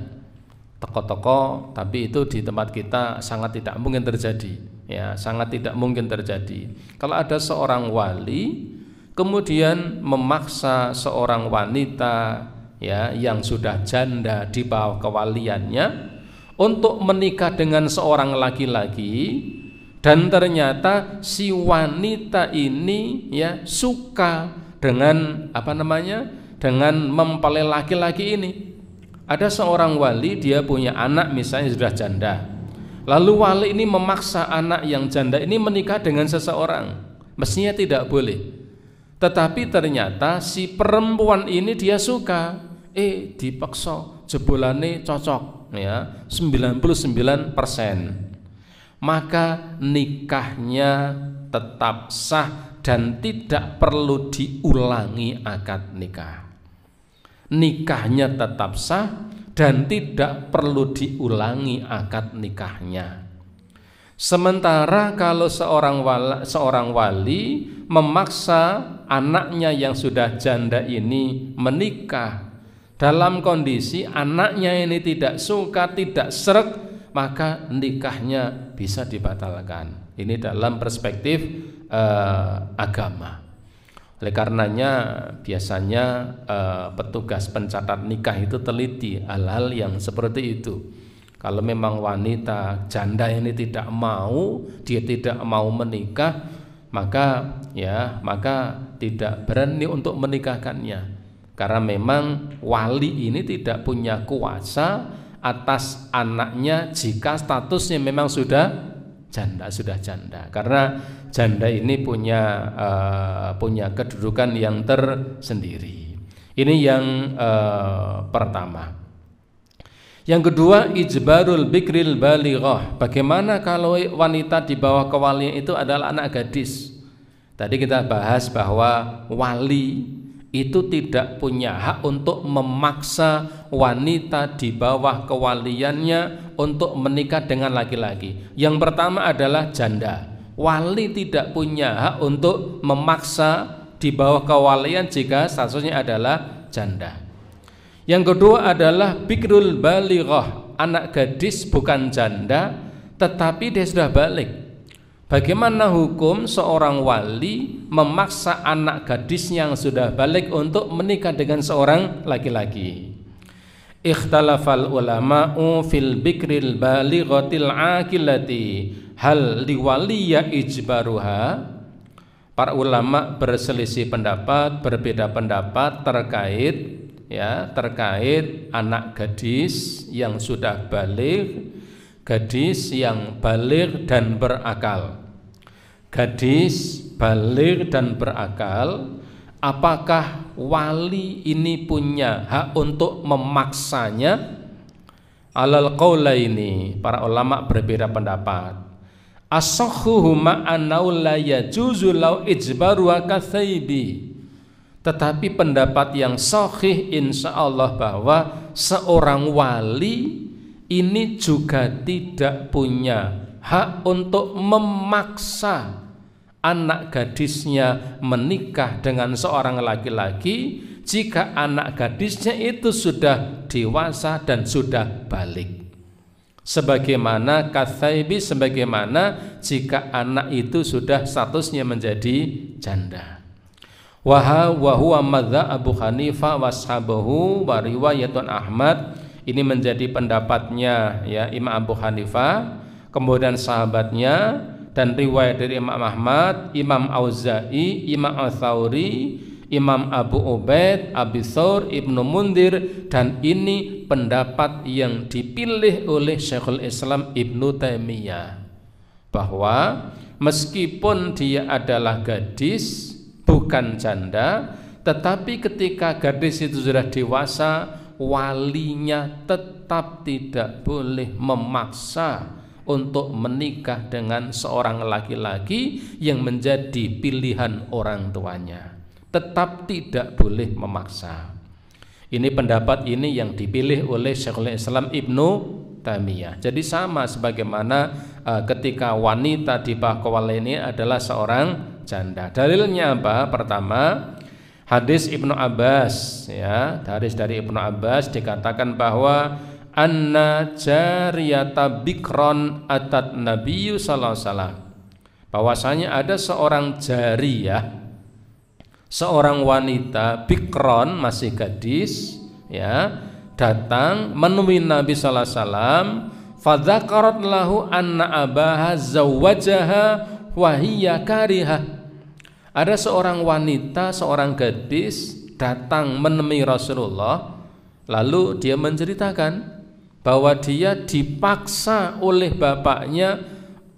toko-toko, tapi itu di tempat kita sangat tidak mungkin terjadi, ya, sangat tidak mungkin terjadi. Kalau ada seorang wali kemudian memaksa seorang wanita, ya, yang sudah janda di bawah kewaliannya untuk menikah dengan seorang laki-laki, dan ternyata si wanita ini, ya, suka dengan dengan mempelai laki-laki ini. Ada seorang wali, dia punya anak misalnya sudah janda. Lalu wali ini memaksa anak yang janda ini menikah dengan seseorang. Mestinya tidak boleh. Tetapi ternyata si perempuan ini dia suka. Dipaksa, jebolane cocok ya, 99%. Maka nikahnya tetap sah dan tidak perlu diulangi akad nikah. Nikahnya tetap sah dan tidak perlu diulangi akad nikahnya. Sementara kalau seorang wali memaksa anaknya yang sudah janda ini menikah dalam kondisi anaknya ini tidak suka, tidak sreg, maka nikahnya bisa dibatalkan. Ini dalam perspektif agama. Oleh karenanya biasanya petugas pencatat nikah itu teliti hal-hal yang seperti itu. Kalau memang wanita janda ini tidak mau, dia tidak mau menikah, maka tidak berani untuk menikahkannya. Karena memang wali ini tidak punya kuasa atas anaknya jika statusnya memang sudah janda. Karena janda ini punya kedudukan yang tersendiri. Ini yang pertama. Yang kedua, ijbarul bikril balighah. Bagaimana kalau wanita di bawah kewalian itu adalah anak gadis? Tadi kita bahas bahwa wali itu tidak punya hak untuk memaksa wanita di bawah kewaliannya untuk menikah dengan laki-laki. Yang pertama adalah janda. Wali tidak punya hak untuk memaksa di bawah kewalian jika statusnya adalah janda. Yang kedua adalah bikrul balighah, anak gadis bukan janda tetapi dia sudah balik. Bagaimana hukum seorang wali memaksa anak gadis yang sudah balik untuk menikah dengan seorang laki-laki? Ikhtalafal ulama'u fil bikril balighatil aqilati hal liwaliya ijbaruha. Para ulama berselisih pendapat, berbeda pendapat terkait anak gadis yang sudah balik, gadis yang balik dan berakal. Gadis balik dan berakal, apakah wali ini punya hak untuk memaksanya? Alal qaulaini, para ulama berbeda pendapat. As-sahhuhuma annahu la yajuzu law ijbaru katsaibi. Tetapi pendapat yang sahih insyaallah bahwa seorang wali ini juga tidak punya hak untuk memaksa anak gadisnya menikah dengan seorang laki-laki jika anak gadisnya itu sudah dewasa dan sudah balik. Sebagaimana katsaibi, sebagaimana jika anak itu sudah statusnya menjadi janda. Wa huwa madzhab Abu Hanifah washabahu wa riwayatun Ahmad. Ini menjadi pendapatnya ya Imam Abu Hanifah, kemudian sahabatnya, dan riwayat dari Imam Ahmad, Imam Auza'i, Imam Al-Thawri, Imam Abu Ubaid, Abi Thawr, Ibnu Mundir, dan ini pendapat yang dipilih oleh Syekhul Islam Ibnu Taimiyah, bahwa meskipun dia adalah gadis bukan janda, tetapi ketika gadis itu sudah dewasa, walinya tetap tidak boleh memaksa untuk menikah dengan seorang laki-laki yang menjadi pilihan orang tuanya. Tetap tidak boleh memaksa. Ini pendapat ini yang dipilih oleh Syekhul Islam Ibnu Taimiyah. Jadi sama sebagaimana ketika wanita di bawah kewalian ini adalah seorang janda. Dalilnya apa? Pertama, hadis Ibnu Abbas ya, hadis dari Ibnu Abbas dikatakan bahwa anna jariyata bikron atat Nabi sallallahu alaihi wasallam, bahwasanya ada seorang jariyah, seorang wanita bikron, masih gadis ya, datang menemui Nabi sallallahu alaihi wasallam, fadzakarat lahu anna abaha zawwajaha wa hiya karihah. Ada seorang wanita, seorang gadis datang menemui Rasulullah, lalu dia menceritakan bahwa dia dipaksa oleh bapaknya,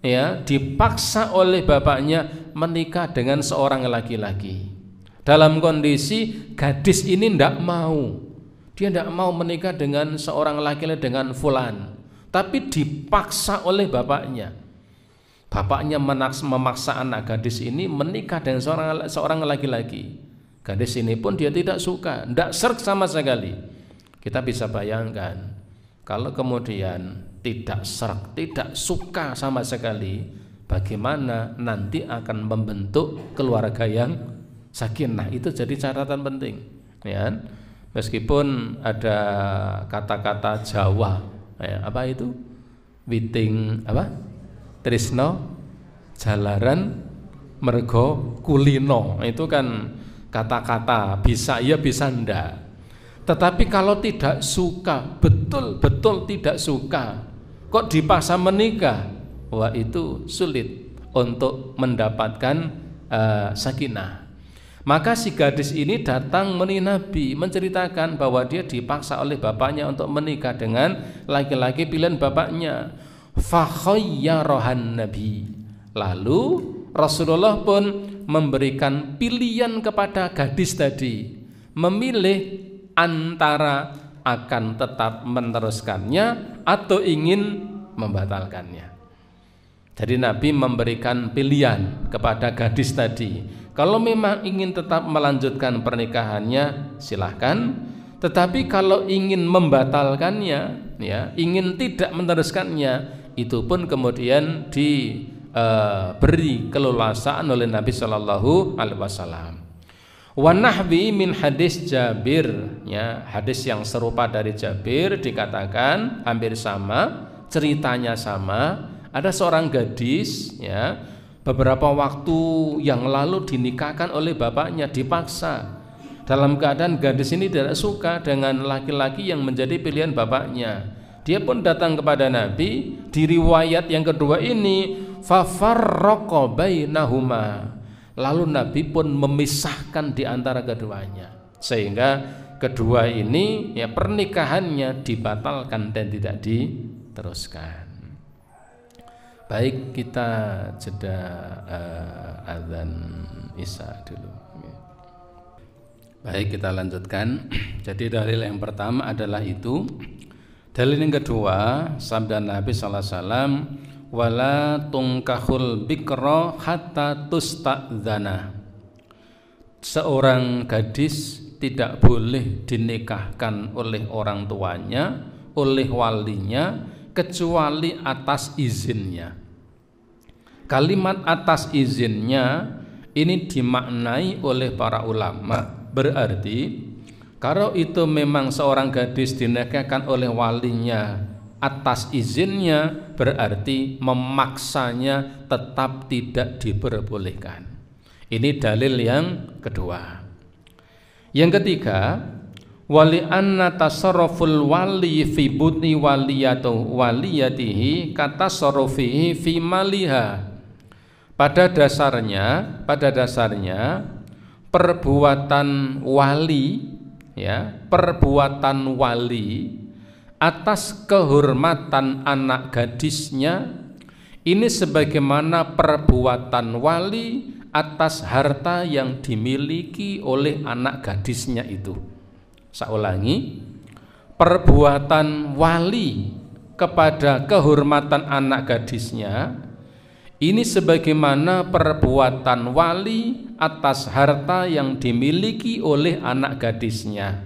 ya, dipaksa oleh bapaknya menikah dengan seorang laki-laki. Dalam kondisi gadis ini tidak mau, dia tidak mau menikah dengan seorang laki-laki, dengan fulan, tapi dipaksa oleh bapaknya. Bapaknya memaksa anak gadis ini menikah dengan seorang laki-laki. Gadis ini pun dia tidak suka, tidak serg sama sekali. Kita bisa bayangkan kalau kemudian tidak serg, tidak suka sama sekali, bagaimana nanti akan membentuk keluarga yang sakinah. Itu jadi catatan penting, ya. Meskipun ada kata-kata Jawa, ya, apa itu? Witing apa? Trisno jalaran mergo kulino. Itu kan kata-kata bisa ya bisa ndak. Tetapi kalau tidak suka, betul-betul tidak suka, kok dipaksa menikah, wah itu sulit untuk mendapatkan sakinah. Maka si gadis ini datang menemui Nabi, menceritakan bahwa dia dipaksa oleh bapaknya untuk menikah dengan laki-laki pilihan bapaknya. Fakhayyarahan Nabi. Lalu Rasulullah pun memberikan pilihan kepada gadis tadi, memilih antara akan tetap meneruskannya atau ingin membatalkannya. Jadi Nabi memberikan pilihan kepada gadis tadi. Kalau memang ingin tetap melanjutkan pernikahannya, silahkan. Tetapi kalau ingin membatalkannya, ya, ingin tidak meneruskannya, itu pun kemudian diberi keleluasaan oleh Nabi Shallallahu Alaihi Wasallam. Wa nahwi min hadis Jabir, ya, hadis yang serupa dari Jabir dikatakan hampir sama, ceritanya sama. Ada seorang gadis, ya, beberapa waktu yang lalu dinikahkan oleh bapaknya, dipaksa. Dalam keadaan gadis ini tidak suka dengan laki-laki yang menjadi pilihan bapaknya. Dia pun datang kepada Nabi. Di riwayat yang kedua ini, fafarraqa bainahuma. Lalu Nabi pun memisahkan di antara keduanya, sehingga kedua ini, ya, pernikahannya dibatalkan dan tidak diteruskan. Baik, kita jeda azan Isya dulu. Baik, kita lanjutkan. Jadi dalil yang pertama adalah itu. Dalil yang kedua, sabda Nabi sallallahu alaihi wasallam, wala tungkahul bikra hatta tusta'dzana. Seorang gadis tidak boleh dinikahkan oleh orang tuanya, oleh walinya, kecuali atas izinnya. Kalimat atas izinnya ini dimaknai oleh para ulama, berarti kalau itu memang seorang gadis dinikahkan oleh walinya atas izinnya, berarti memaksanya tetap tidak diperbolehkan. Ini dalil yang kedua. Yang ketiga, wali anna tasarruful wali fi butni waliyatihi katasarrufihi fi maliha. Pada dasarnya perbuatan wali, ya, perbuatan wali atas kehormatan anak gadisnya ini sebagaimana perbuatan wali atas harta yang dimiliki oleh anak gadisnya itu. Saya ulangi, perbuatan wali kepada kehormatan anak gadisnya ini sebagaimana perbuatan wali atas harta yang dimiliki oleh anak gadisnya.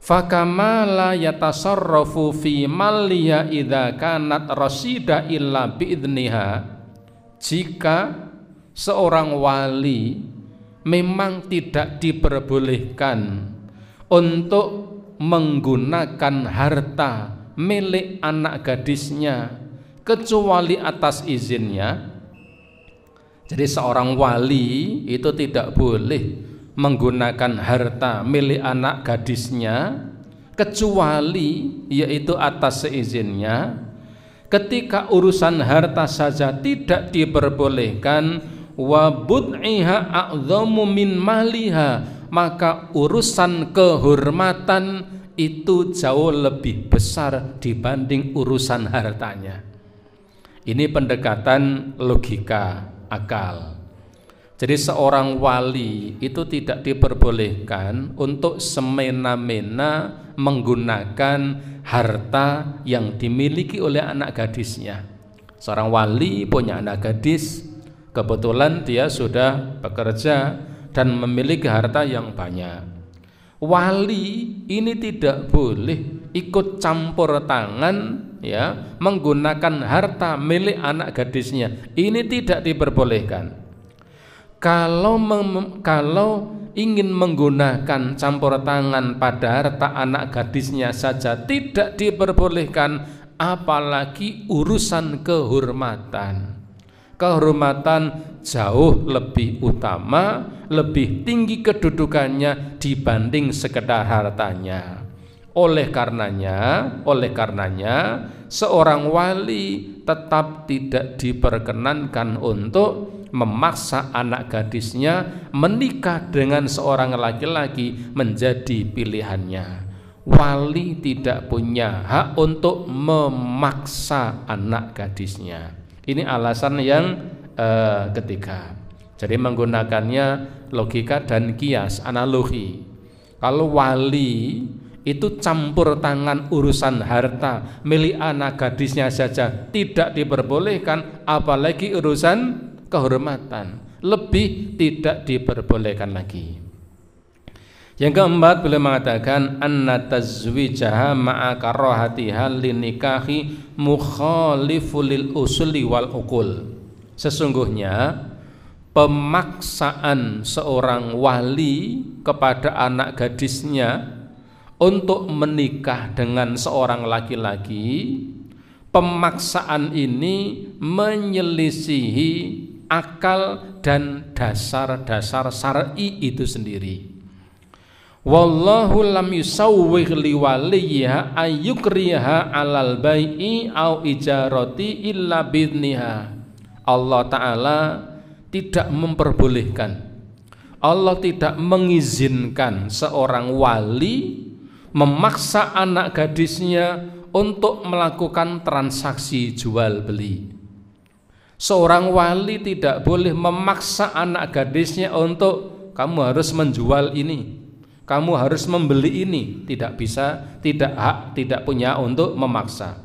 Fakama la yatasarrafu fi maliha idza kanat rasida illa biidniha. Jika seorang wali memang tidak diperbolehkan untuk menggunakan harta milik anak gadisnya kecuali atas izinnya. Jadi seorang wali itu tidak boleh menggunakan harta milik anak gadisnya kecuali yaitu atas seizinnya. Ketika urusan harta saja tidak diperbolehkan, wa bud'iha a'dhamu min maliha, maka urusan kehormatan itu jauh lebih besar dibanding urusan hartanya. Ini pendekatan logika, akal. Jadi seorang wali itu tidak diperbolehkan untuk semena-mena menggunakan harta yang dimiliki oleh anak gadisnya. Seorang wali punya anak gadis, kebetulan dia sudah bekerja dan memiliki harta yang banyak. Wali ini tidak boleh ikut campur tangan ya menggunakan harta milik anak gadisnya. Ini tidak diperbolehkan. Kalau ingin menggunakan campur tangan pada harta anak gadisnya saja tidak diperbolehkan, apalagi urusan kehormatan. Kehormatan jauh lebih utama, lebih tinggi kedudukannya dibanding sekedar hartanya. Oleh karenanya seorang wali tetap tidak diperkenankan untuk memaksa anak gadisnya menikah dengan seorang laki-laki menjadi pilihannya. Wali tidak punya hak untuk memaksa anak gadisnya. Ini alasan yang ketiga. Jadi menggunakannya logika dan kias, analogi. Kalau wali itu campur tangan urusan harta milik anak gadisnya saja tidak diperbolehkan, apalagi urusan kehormatan, lebih tidak diperbolehkan lagi. Yang keempat, beliau mengatakan anna tazwijaha ma'a karahatiha linikahi mukhaliful lil usuli wal uqul. Sesungguhnya pemaksaan seorang wali kepada anak gadisnya untuk menikah dengan seorang laki-laki, pemaksaan ini menyelisihi akal dan dasar-dasar syar'i itu sendiri. Wallahu lam yusawwigh li waliyha ayyukriha alal bai'i au ijarati illa bidniha. Allah Ta'ala tidak memperbolehkan, Allah tidak mengizinkan seorang wali memaksa anak gadisnya untuk melakukan transaksi jual beli. Seorang wali tidak boleh memaksa anak gadisnya untuk kamu harus menjual ini, kamu harus membeli ini. Tidak bisa, tidak punya untuk memaksa.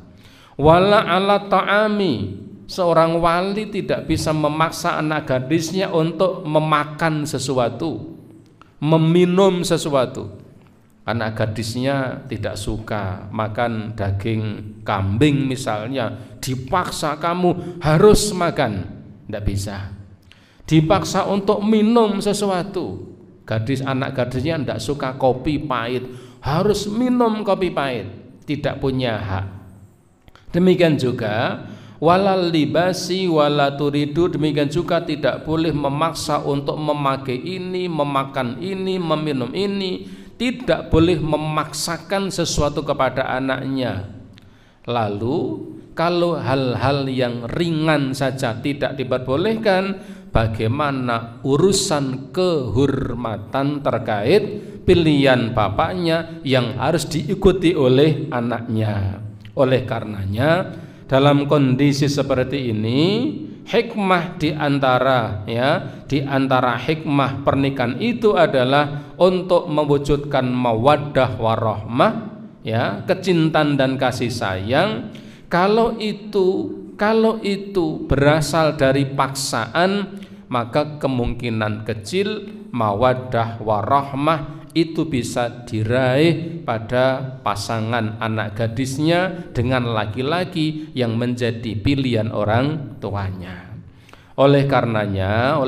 Wala ala ta'ami, seorang wali tidak bisa memaksa anak gadisnya untuk memakan sesuatu, meminum sesuatu. Anak gadisnya tidak suka makan daging kambing misalnya, dipaksa kamu harus makan, tidak bisa. Dipaksa untuk minum sesuatu, anak gadisnya tidak suka kopi pahit, harus minum kopi pahit, tidak punya hak. Demikian juga walal libasi wala turidu, demikian juga tidak boleh memaksa untuk memakai ini, memakan ini, meminum ini. Tidak boleh memaksakan sesuatu kepada anaknya. Lalu kalau hal-hal yang ringan saja tidak diperbolehkan, bagaimana urusan kehormatan terkait pilihan bapaknya yang harus diikuti oleh anaknya. Oleh karenanya dalam kondisi seperti ini, hikmah di antara hikmah pernikahan itu adalah untuk mewujudkan mawaddah warahmah, kecintaan dan kasih sayang. Kalau itu berasal dari paksaan, maka kemungkinan kecil mawaddah warahmah itu bisa diraih pada pasangan anak gadisnya dengan laki-laki yang menjadi pilihan orang tuanya. Oleh karenanya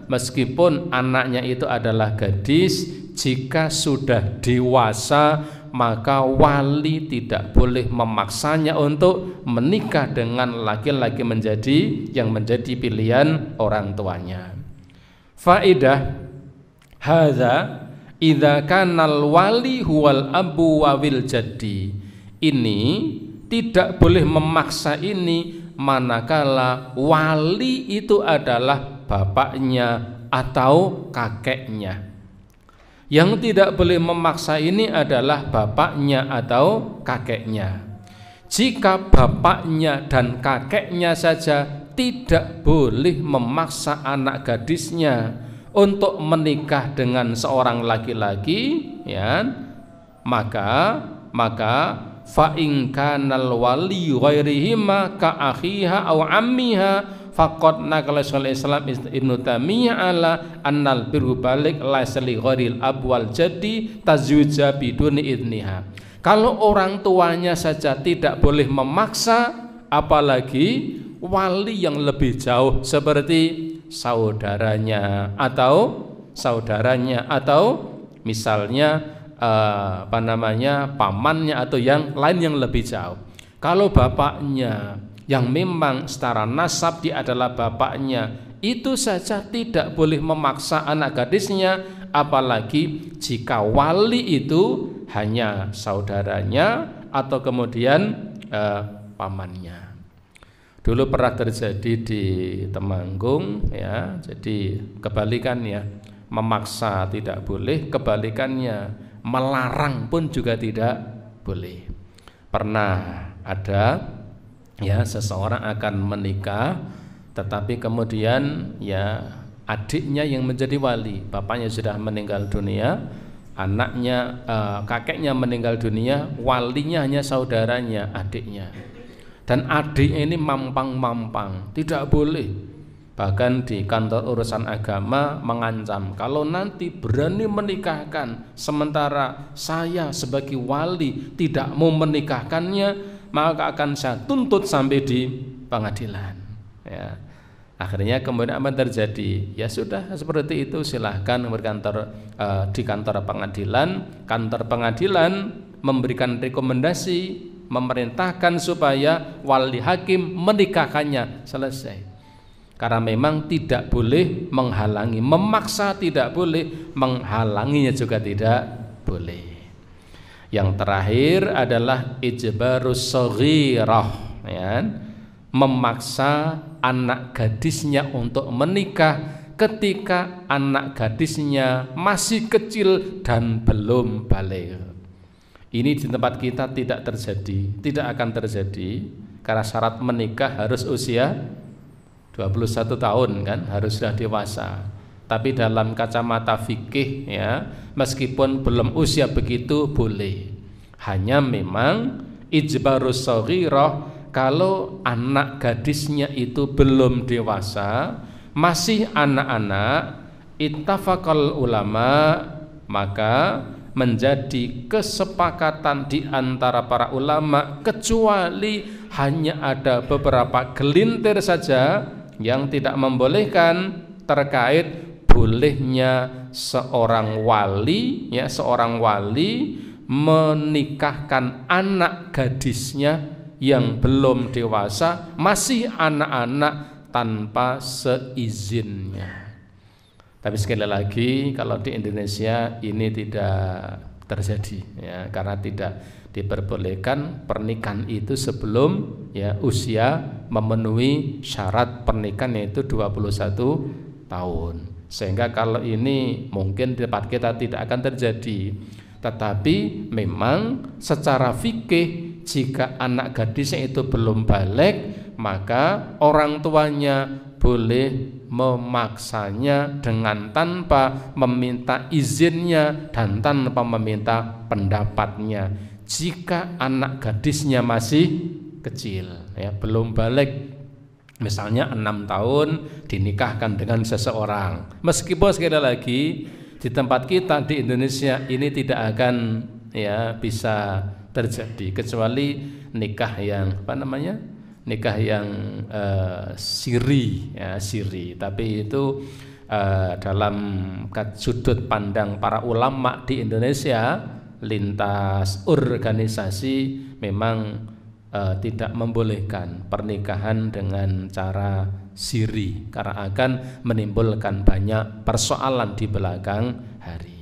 meskipun anaknya itu adalah gadis, jika sudah dewasa maka wali tidak boleh memaksanya untuk menikah dengan laki-laki yang menjadi pilihan orang tuanya. Faidah hadza idza kanal wali huwal abu wawil jaddi. Ini tidak boleh memaksa ini manakala wali itu adalah bapaknya atau kakeknya. Yang tidak boleh memaksa ini adalah bapaknya atau kakeknya. Jika bapaknya dan kakeknya saja tidak boleh memaksa anak gadisnya untuk menikah dengan seorang laki-laki, ya, maka fa in kanal wali ghairihima ka akhiha aw ammiha faqad naqala Syaikhul Islam Ibnu Taimiyah ala annal birru balik laisa li ghairil abwal jadi tazwija biduni idniha. Kalau orang tuanya saja tidak boleh memaksa, apalagi wali yang lebih jauh seperti saudaranya atau misalnya pamannya atau yang lain yang lebih jauh. Kalau bapaknya yang memang secara nasab dia adalah bapaknya, itu saja tidak boleh memaksa anak gadisnya, apalagi jika wali itu hanya saudaranya atau kemudian pamannya. Dulu pernah terjadi di Temanggung, ya, jadi kebalikannya, memaksa tidak boleh, kebalikannya melarang pun juga tidak boleh. Pernah ada, ya, seseorang akan menikah, tetapi kemudian ya adiknya yang menjadi wali, bapaknya sudah meninggal dunia, anaknya kakeknya meninggal dunia, walinya hanya saudaranya, adiknya. Dan adiknya ini mampang-mampang, tidak boleh. Bahkan di kantor urusan agama mengancam, kalau nanti berani menikahkan sementara saya sebagai wali tidak mau menikahkannya, maka akan saya tuntut sampai di pengadilan, ya. Akhirnya kemudian apa terjadi? Ya sudah seperti itu, silahkan berkantor di kantor pengadilan. Kantor pengadilan memberikan rekomendasi, memerintahkan supaya wali hakim menikahkannya, selesai. Karena memang tidak boleh menghalangi, memaksa tidak boleh, menghalanginya juga tidak boleh. Yang terakhir adalah ijbarus shaghirah, ya, memaksa anak gadisnya untuk menikah ketika anak gadisnya masih kecil dan belum baligh. Ini di tempat kita tidak terjadi, tidak akan terjadi, karena syarat menikah harus usia 21 tahun, kan, harus sudah dewasa. Tapi dalam kacamata fikih, ya, meskipun belum usia begitu boleh. Hanya memang ijbarus shaghirah, kalau anak gadisnya itu belum dewasa, masih anak-anak, ittafaqal ulama, maka menjadi kesepakatan di antara para ulama, kecuali hanya ada beberapa gelintir saja yang tidak membolehkan terkait bolehnya seorang wali, ya, seorang wali menikahkan anak gadisnya yang belum dewasa, masih anak-anak, tanpa seizinnya. Tapi sekali lagi, kalau di Indonesia ini tidak terjadi, ya, karena tidak diperbolehkan pernikahan itu sebelum, ya, usia memenuhi syarat pernikahan, yaitu 21 tahun. Sehingga kalau ini mungkin di tempat kita tidak akan terjadi. Tetapi memang secara fikih, jika anak gadisnya itu belum baligh, maka orang tuanya boleh memaksanya dengan tanpa meminta izinnya dan tanpa meminta pendapatnya. Jika anak gadisnya masih kecil, ya, belum baligh, misalnya 6 tahun dinikahkan dengan seseorang, meskipun sekali lagi di tempat kita di Indonesia ini tidak akan, ya, bisa terjadi, kecuali nikah yang nikah yang siri, ya, siri. Tapi itu dalam sudut pandang para ulama di Indonesia, lintas organisasi memang tidak membolehkan pernikahan dengan cara siri, karena akan menimbulkan banyak persoalan di belakang hari.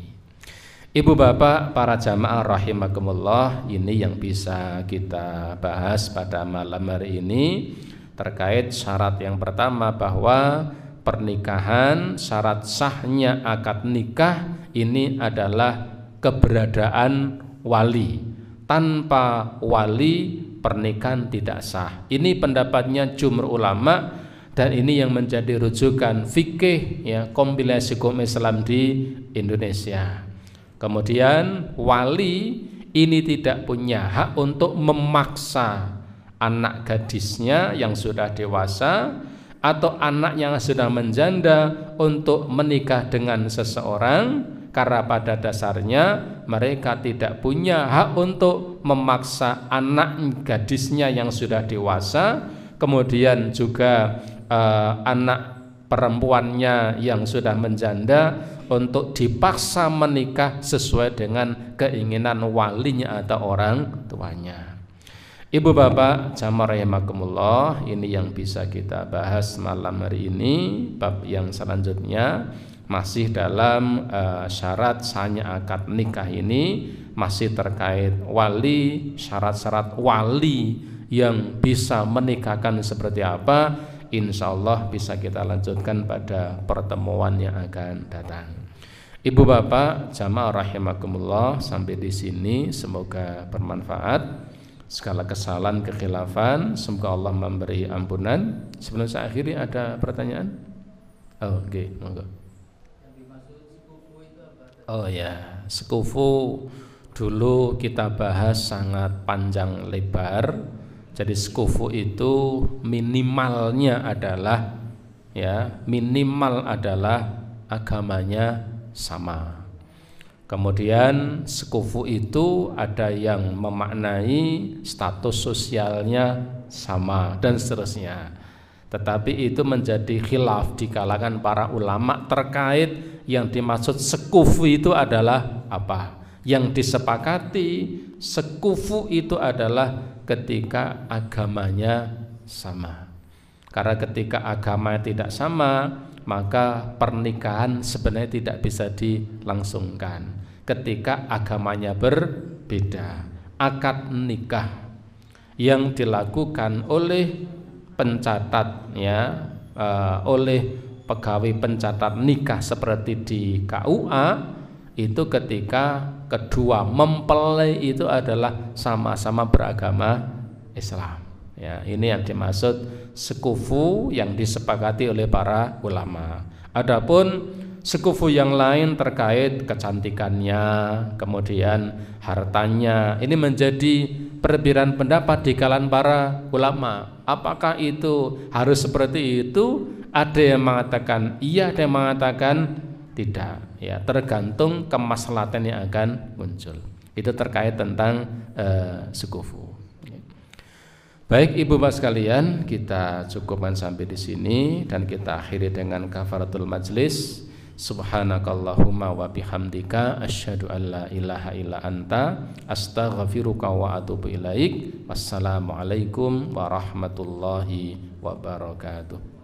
Ibu bapak para jamaah rahimakumullah, ini yang bisa kita bahas pada malam hari ini terkait syarat yang pertama, bahwa pernikahan, syarat sahnya akad nikah ini adalah keberadaan wali. Tanpa wali pernikahan tidak sah. Ini pendapatnya jumhur ulama dan ini yang menjadi rujukan fikih ya kompilasi hukum Islam di Indonesia. Kemudian wali ini tidak punya hak untuk memaksa anak gadisnya yang sudah dewasa atau anak yang sudah menjanda untuk menikah dengan seseorang, karena pada dasarnya mereka tidak punya hak untuk memaksa anak gadisnya yang sudah dewasa, kemudian juga anak perempuannya yang sudah menjanda untuk dipaksa menikah sesuai dengan keinginan walinya atau orang tuanya. Ibu bapak jamaah rahimakumullah, ini yang bisa kita bahas malam hari ini. Bab yang selanjutnya masih dalam syarat sahnya akad nikah, ini masih terkait wali, syarat-syarat wali yang bisa menikahkan seperti apa. Insya Allah bisa kita lanjutkan pada pertemuan yang akan datang. Ibu bapak jamaah rahimakumullah, sampai di sini semoga bermanfaat. Segala kesalahan kekhilafan semoga Allah memberi ampunan. Sebelum saya akhiri ada pertanyaan? Oh, oke, monggo. Oh ya, sekufu dulu kita bahas sangat panjang lebar. Jadi sekufu itu minimalnya adalah minimal adalah agamanya sama. Kemudian sekufu itu ada yang memaknai status sosialnya sama dan seterusnya. Tetapi itu menjadi khilaf di kalangan para ulama terkait yang dimaksud sekufu itu adalah apa. Yang disepakati sekufu itu adalah ketika agamanya sama. Karena ketika agamanya tidak sama, maka pernikahan sebenarnya tidak bisa dilangsungkan. Ketika agamanya berbeda, akad nikah yang dilakukan oleh pencatat oleh pegawai pencatat nikah seperti di KUA itu ketika kedua mempelai itu adalah sama-sama beragama Islam. Ya, ini yang dimaksud sekufu yang disepakati oleh para ulama. Adapun sekufu yang lain terkait kecantikannya, kemudian hartanya, ini menjadi perbedaan pendapat di kalangan para ulama. Apakah itu harus seperti itu? Ada yang mengatakan iya, ada yang mengatakan tidak. Ya, tergantung kemaslahatan yang akan muncul. Itu terkait tentang sekufu. Baik ibu bapak sekalian, kita cukupkan sampai di sini dan kita akhiri dengan kafaratul majlis. Subhanakallahumma wa bihamdika asyhadu an la ilaha illa anta astaghfiruka wa atubu ilaik. Wassalamualaikum warahmatullahi wabarakatuh.